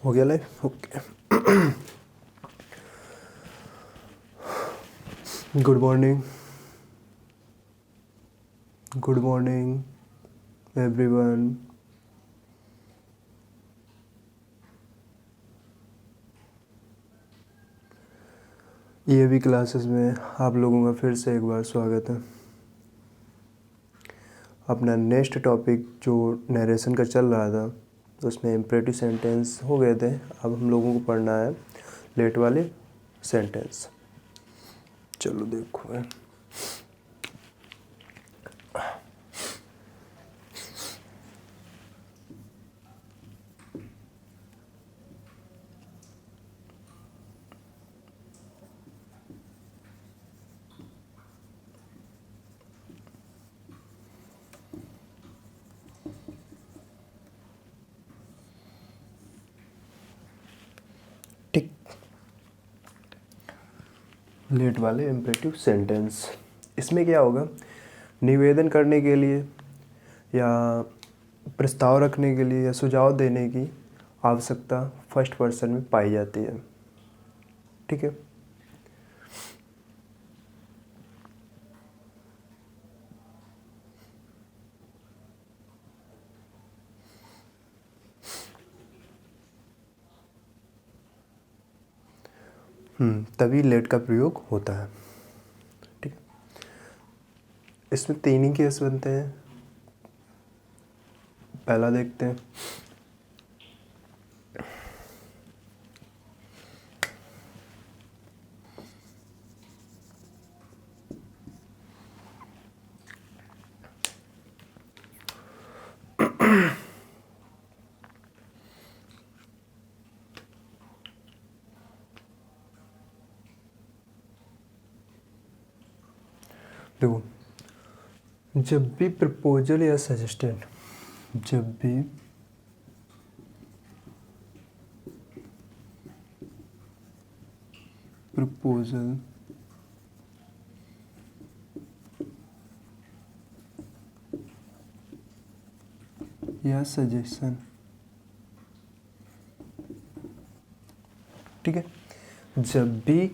हो गया live okay. Good morning, good morning everyone. ये भी क्लासेस में आप लोगों का फिर से एक बार स्वागत है। अपना नेक्स्ट टॉपिक जो नरेशन का चल रहा था उसमें इम्परेटिव सेंटेंस हो गए थे। अब हम लोगों को पढ़ना है लेट वाले सेंटेंस। चलो देखो है। ठीक, लेट वाले इम्परेटिव सेंटेंस। इसमें क्या होगा, निवेदन करने के लिए या प्रस्ताव रखने के लिए या सुझाव देने की आवश्यकता फर्स्ट पर्सन में पाई जाती है। ठीक है। तभी लेट का प्रयोग होता है। ठीक है। इसमें तीन ही केस बनते हैं। पहला देखते हैं। देखो, जब भी प्रपोजल या सजेस्टेड, जब भी प्रपोजल या सजेशन, ठीक है, जब भी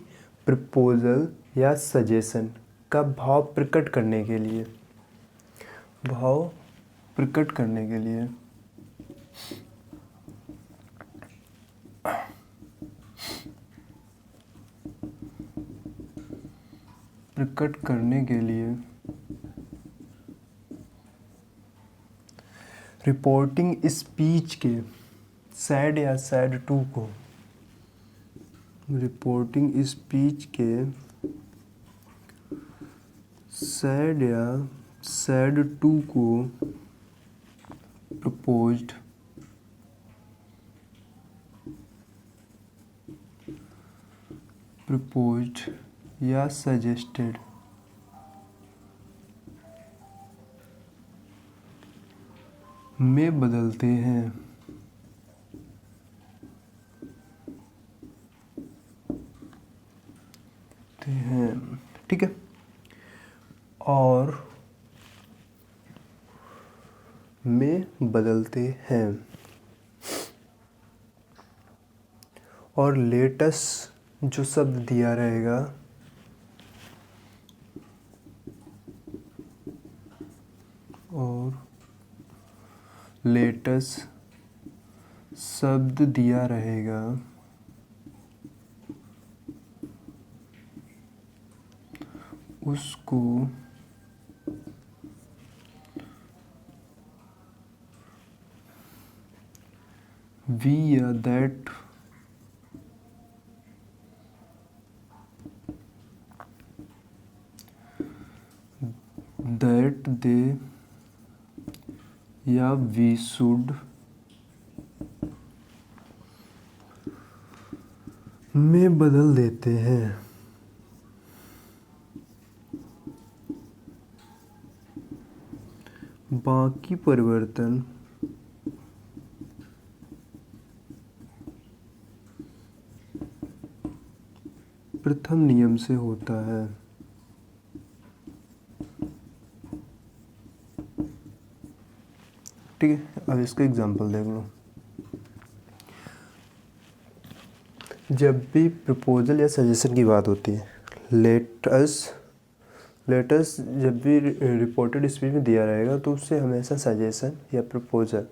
प्रपोजल या सजेशन का भाव प्रकट करने के लिए, भाव प्रकट करने के लिए प्रकट करने के लिए रिपोर्टिंग स्पीच के सैड या सैड टू को, रिपोर्टिंग स्पीच के सैड या सैड टू को प्रपोज्ड या सजेस्टेड में बदलते हैं। ठीक है। और में बदलते हैं और लेटेस्ट जो शब्द दिया रहेगा और लेटेस्ट शब्द दिया रहेगा उसको वी या दैट दे या वी शुड में बदल देते हैं। बाकी परिवर्तन प्रथम नियम से होता है। ठीक है। अब इसका एग्जांपल देख लो। जब भी प्रपोजल या सजेशन की बात होती है, लेटस जब भी रिपोर्टेड स्पीच में दिया रहेगा तो उससे हमेशा सजेशन या प्रपोजल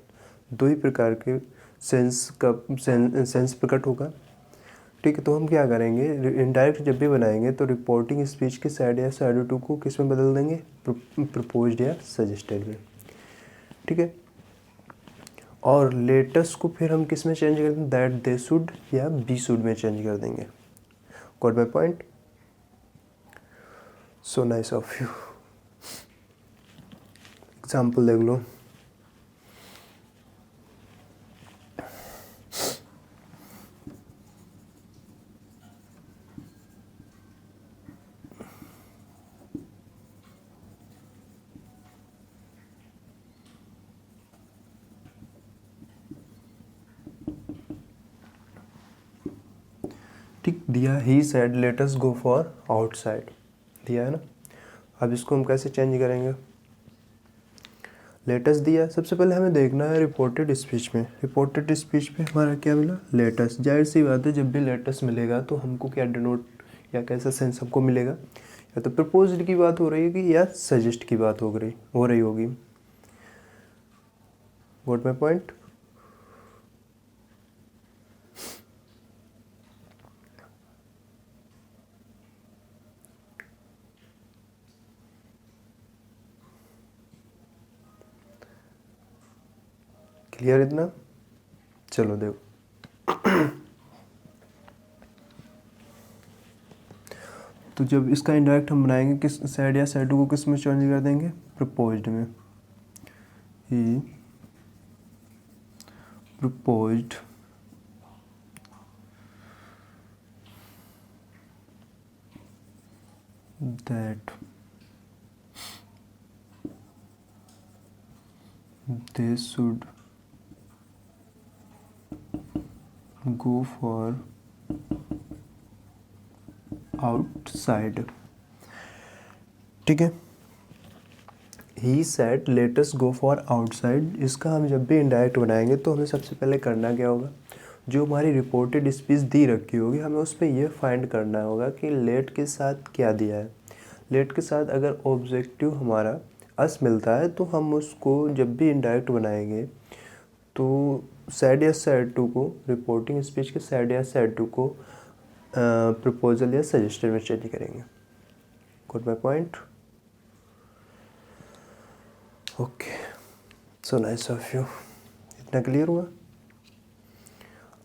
दो ही प्रकार के सेंस प्रकट होगा। ठीक है, तो हम क्या करेंगे, इनडायरेक्ट जब भी बनाएंगे तो रिपोर्टिंग स्पीच के साइड या साइड टू को किस में बदल देंगे, प्रपोज्ड या सजेस्टेड में। ठीक है, और लेटेस्ट को फिर हम किस में चेंज कर देंगे, दैट दे शुड या बी शुड में चेंज कर देंगे। Got my point? So nice of you. Example देख लो। ठीक दिया, ही said let us go for outside, दिया है ना। अब इसको हम कैसे चेंज करेंगे, लेटस दिया, सबसे पहले हमें देखना है रिपोर्टेड स्पीच में। रिपोर्टेड स्पीच में हमारा क्या मिला, लेटस। जाहिर सी बात है, जब भी लेटस मिलेगा तो हमको क्या डिनोट या कैसा सेंस हमको मिलेगा, या तो प्रपोज्ड की बात हो रही होगी या सजेस्ट की बात हो रही होगी। What my point? क्लियर इतना? चलो देखो, तो जब इसका इंडायरेक्ट हम बनाएंगे किस साइड या साइड को किस में चेंज कर देंगे, प्रपोज्ड में। He proposed that they should go for outside। ठीक है, he said let us go for outside, इसका हम जब भी इनडायरेक्ट बनाएंगे तो हमें सबसे पहले करना क्या होगा, जो हमारी रिपोर्टेड स्पीच दी रखी होगी हमें उस पर यह फाइंड करना होगा कि लेट के साथ क्या दिया है। लेट के साथ अगर ऑब्जेक्टिव हमारा अस मिलता है तो हम उसको जब भी इनडायरेक्ट बनाएंगे तो सैड या सैड टू को, रिपोर्टिंग स्पीच के सैड या सैड टू को प्रपोजल या सजेस्टेड में चेंज करेंगे। Got my point? Okay, so nice of you. इतना क्लियर हुआ?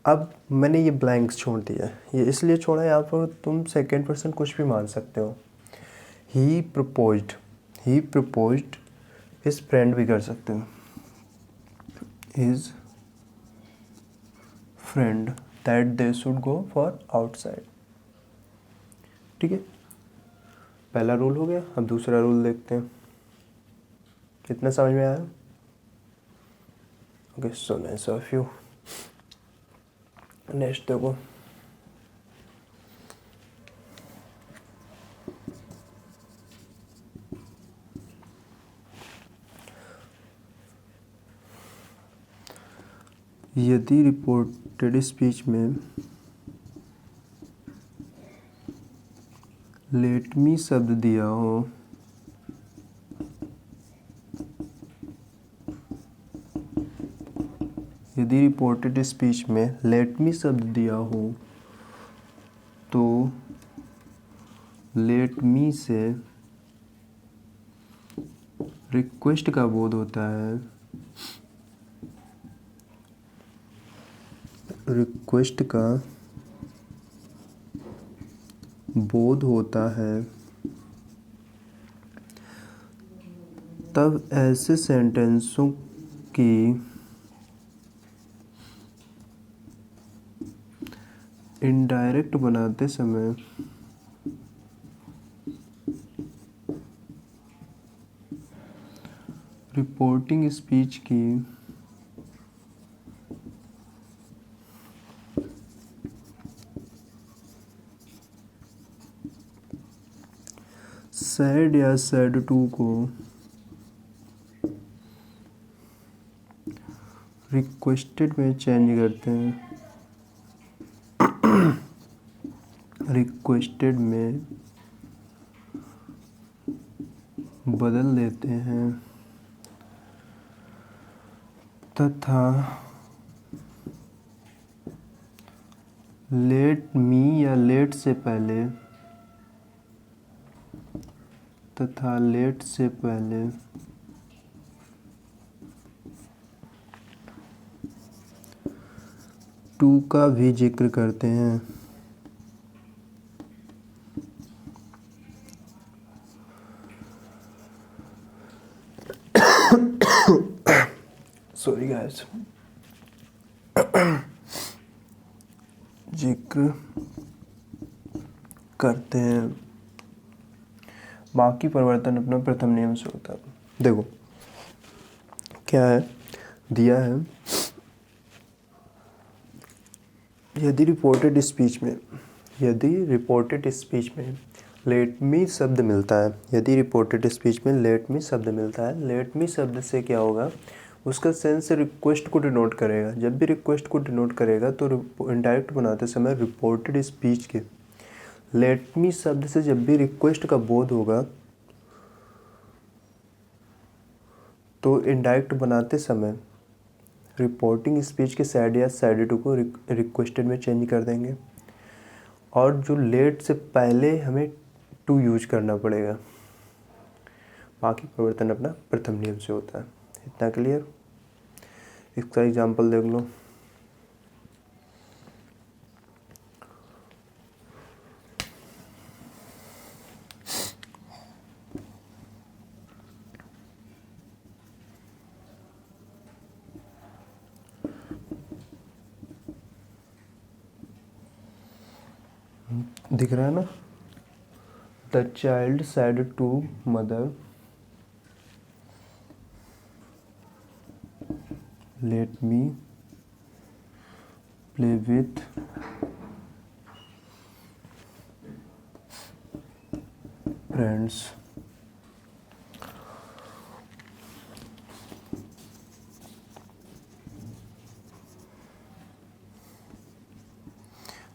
अब मैंने ये ब्लैंक्स छोड़ दिया, ये इसलिए छोड़ा, यहाँ पर तुम सेकेंड पर्सन कुछ भी मान सकते हो। ही प्रपोज्ड हिज फ्रेंड भी कर सकते हो, his friend that they should go for outside. ठीक है, पहला रूल हो गया। अब दूसरा रूल देखते हैं, कितना समझ में आया? Okay, so nice of you. Next देखो, यदि रिपोर्टेड स्पीच में लेट मी शब्द दिया हो यदि रिपोर्टेड स्पीच में लेट मी शब्द दिया हो तो लेट मी से रिक्वेस्ट का बोध होता है, रिक्वेस्ट का बोध होता है। तब ऐसे सेंटेंसों की इनडायरेक्ट बनाते समय रिपोर्टिंग स्पीच की सैड या सैड टू को रिक्वेस्टेड में चेंज करते हैं। रिक्वेस्टेड में बदल देते हैं तथा लेट मी या लेट से पहले टू का भी जिक्र करते हैं। Sorry guys. जिक्र करते हैं। बाकी परिवर्तन अपना प्रथम नियम से होता है। देखो क्या है, दिया है यदि रिपोर्टेड स्पीच में लेट मी शब्द मिलता है, लेट मी शब्द से क्या होगा, उसका सेंस रिक्वेस्ट को डिनोट करेगा। जब भी रिक्वेस्ट को डिनोट करेगा तो इनडायरेक्ट बनाते समय रिपोर्टेड स्पीच के लेट मी शब्द से जब भी रिक्वेस्ट का बोध होगा तो इनडायरेक्ट बनाते समय रिपोर्टिंग स्पीच के साइड या साइड टू को रिक्वेस्टेड में चेंज कर देंगे, और जो लेट से पहले हमें टू यूज करना पड़ेगा। बाकी परिवर्तन अपना प्रथम नियम से होता है। इतना क्लियर। इसका एग्जाम्पल देख लो। दिख रहा है ना, the child said to mother let me play with friends.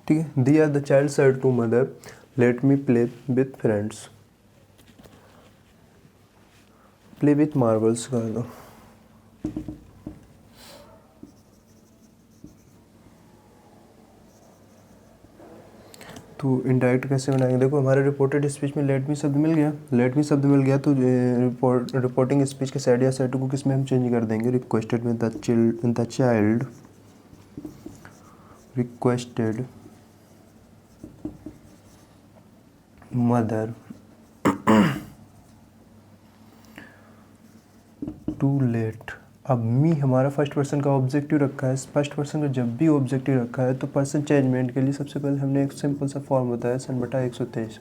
ठीक है, दिया the child said to mother let me play with friends. Play with marbles कर दो। तो इनडायरेक्ट कैसे बनाएंगे, देखो हमारे रिपोर्टेड स्पीच में लेट मी शब्द मिल गया, तो रिपोर्टिंग स्पीच के साइड या साइड को किस में हम चेंज कर देंगे, रिक्वेस्टेड में the child requested mother to let. अब मी हमारा फर्स्ट पर्सन का ऑब्जेक्टिव रखा है। फर्स्ट पर्सन का जब भी ऑब्जेक्टिव रखा है तो पर्सन चेंजमेंट के लिए सबसे पहले हमने एक सिंपल सा फॉर्म बताया, सन/123।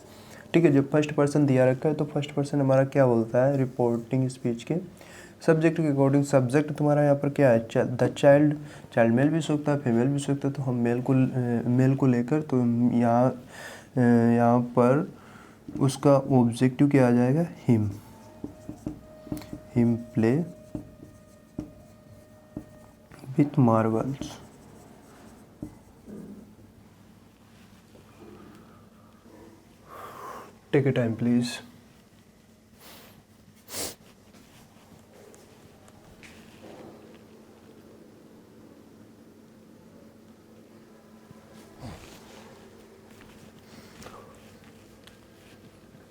ठीक है, जब फर्स्ट पर्सन दिया रखा है तो फर्स्ट पर्सन हमारा क्या बोलता है, रिपोर्टिंग स्पीच के सब्जेक्ट के अकॉर्डिंग। सब्जेक्ट तुम्हारा यहाँ पर क्या है, द चाइल्ड। चाइल्ड मेल भी हो सकता है, फीमेल भी हो सकता है, तो हम मेल को लेकर तो यहाँ पर उसका ऑब्जेक्टिव क्या आ जाएगा, him play with marbles. Take a time please.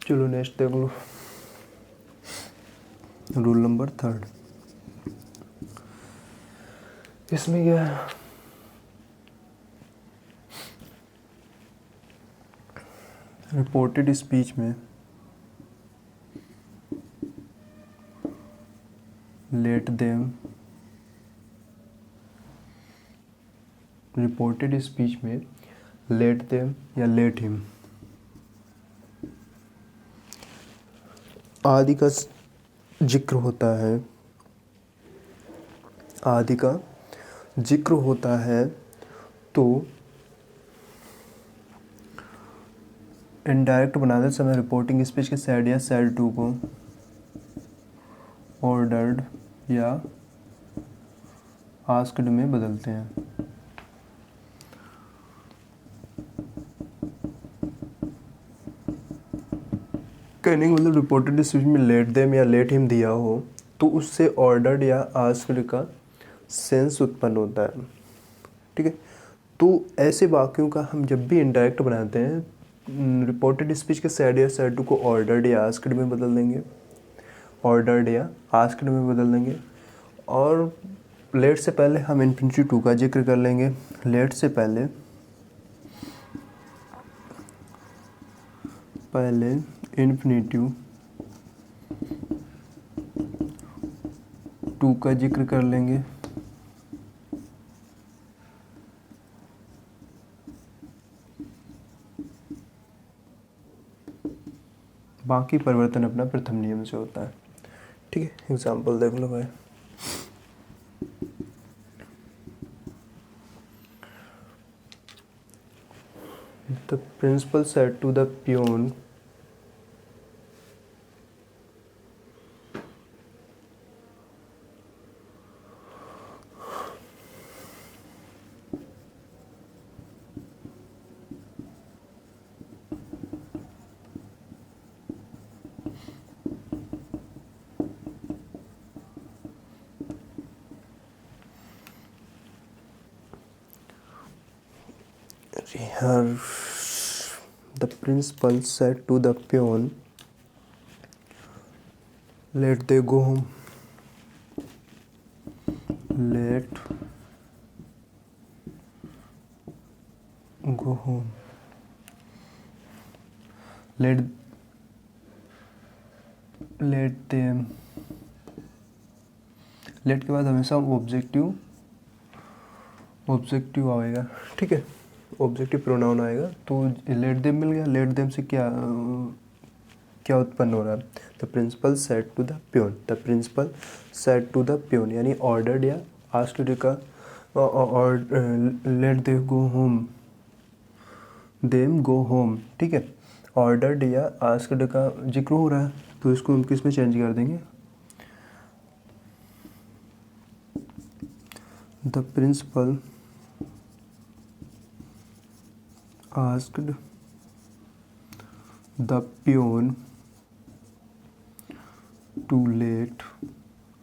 चलो नेक्स्ट देख लो, रूल नंबर 3। इसमें क्या है, रिपोर्टेड स्पीच में लेट देम, रिपोर्टेड स्पीच में लेट देम या लेट हिम आदि का जिक्र होता है, तो इनडायरेक्ट बनाते समय रिपोर्टिंग स्पीच के साइड या साइड टू को ऑर्डर्ड या आस्क्ड में बदलते हैं। कहने का मतलब रिपोर्टेड स्पीच में लेट देम या लेट हिम दिया हो तो उससे ऑर्डर्ड या आस्क्ड का सेंस उत्पन्न होता है। ठीक है, तो ऐसे वाक्यों का हम जब भी इंडायरेक्ट बनाते हैं रिपोर्टेड स्पीच के सैड या सैड टू को ऑर्डर्ड या आस्क्ड में बदल देंगे, ऑर्डर्ड या आस्क्ड में बदल देंगे। और लेट से पहले हम इन्फिनिटिव टू का जिक्र कर लेंगे। लेट से पहले इन्फिनिटिव टू का जिक्र कर लेंगे। बाकी परिवर्तन अपना प्रथम नियम से होता है। ठीक है, एग्जाम्पल देख लो भाई। The principal said to the peon, here the principal said to the peon, let they go home. Let go home. Let them, let के बाद हमेशा ऑब्जेक्टिव आएगा। ठीक है, ऑब्जेक्टिव प्रोनाउन आएगा तो लेट देम मिल गया। लेट देम से क्या उत्पन्न हो रहा है? The principal said to the peon, the principal said to the peon यानी ऑर्डर्ड या आस्क्ड का और let they go home, them go home. ठीक है, ऑर्डर्ड या आस्क्ड का जिक्र हो रहा है तो इसको हम किस में चेंज कर देंगे? The principal asked the peon to let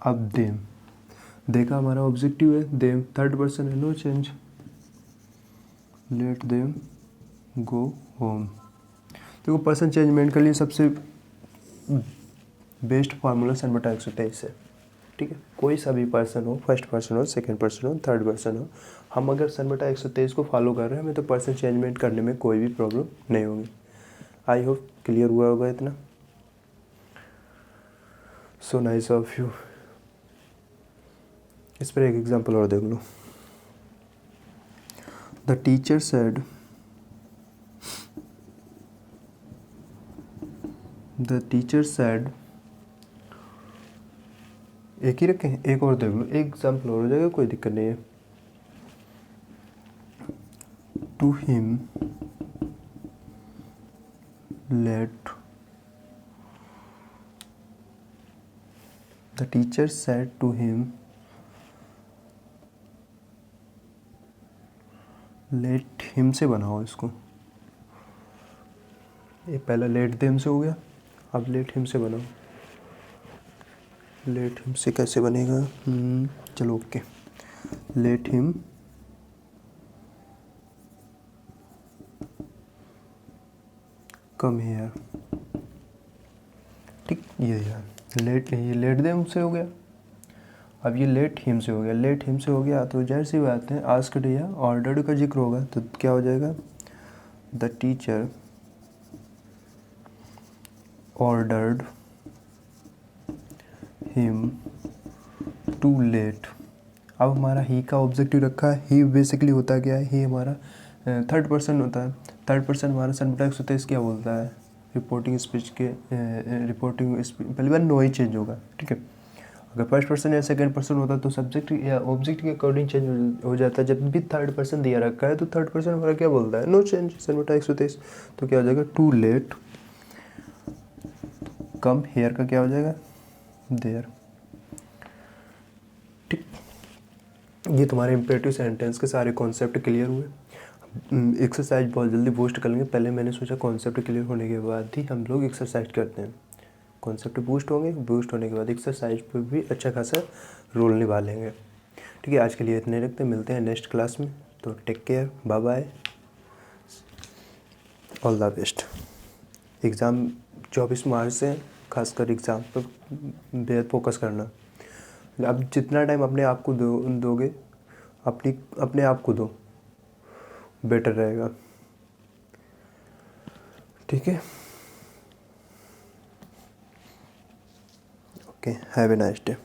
अब देम। देखा हमारा ऑब्जेक्टिव है, देम थर्ड पर्सन है, no change. Let them go home. देखो पर्सन चेंजमेंट के लिए सबसे बेस्ट फार्मूला सनबटा 123 है। ठीक है, कोई सा भी पर्सन हो, फर्स्ट पर्सन हो, सेकंड पर्सन हो, थर्ड पर्सन हो, हम अगर सनबटा 123 को फॉलो कर रहे हैं हमें तो पर्सन चेंजमेंट करने में कोई भी प्रॉब्लम नहीं होगी। आई होप क्लियर हुआ होगा इतना। So nice of you. इस पर एक एग्जांपल और देख लो। The teacher said, the teacher said, एक ही रखें, एक और देख लो, एक एग्जांपल और हो जाएगा, कोई दिक्कत नहीं है। To him let, the teacher said to him let him से बनाओ इसको। ये पहला लेट देम से हो गया, अब लेट हिम से बनाओ। लेट हिम से कैसे बनेगा? चलो okay, let him come here. ठीक, ये लेट देम से हो गया, अब ये लेट हिम से हो गया। लेट हिम से हो गया तो जाहिर सी बात है आस्क्ड या ऑर्डर्ड का जिक्र होगा तो क्या हो जाएगा? The teacher ordered him to let. अब हमारा ही का ऑब्जेक्टिव रखा है। ही बेसिकली होता क्या है? ही हमारा थर्ड पर्सन होता है। थर्ड पर्सन हमारा सनबटा 123 क्या बोलता है? रिपोर्टिंग स्पीच के रिपोर्टिंग स्पीच पहली बार नो ही चेंज होगा। ठीक है, अगर फर्स्ट पर्सन या सेकंड पर्सन होता तो सब्जेक्ट या ऑब्जेक्ट के अकॉर्डिंग चेंज हो जाता है। जब भी थर्ड पर्सन दिया रखा है तो थर्ड पर्सन हमारा क्या बोलता है? नो चेंज, सनबटा 123। तो क्या हो जाएगा? टू लेट कम हेयर का क्या हो जाएगा? देयर। ठीक, ये तुम्हारे इम्पेरेटिव सेंटेंस के सारे कॉन्सेप्ट क्लियर हुए। एक्सरसाइज बहुत जल्दी बूस्ट कर लेंगे। पहले मैंने सोचा कॉन्सेप्ट क्लियर होने के बाद ही हम लोग एक्सरसाइज करते हैं। कॉन्सेप्ट बूस्ट होंगे, बूस्ट होने के बाद एक्सरसाइज पर भी अच्छा खासा रोल निभा लेंगे। ठीक है, आज के लिए इतने रखते हैं, मिलते हैं नेक्स्ट क्लास में। तो take care, bye bye, all the best. Exam 24 March से, खासकर एग्ज़ाम पर बेहद फोकस करना। अब जितना टाइम अपने आप को दोगे, अपने आप को दो, बेटर रहेगा। ठीक है, okay, have a nice day.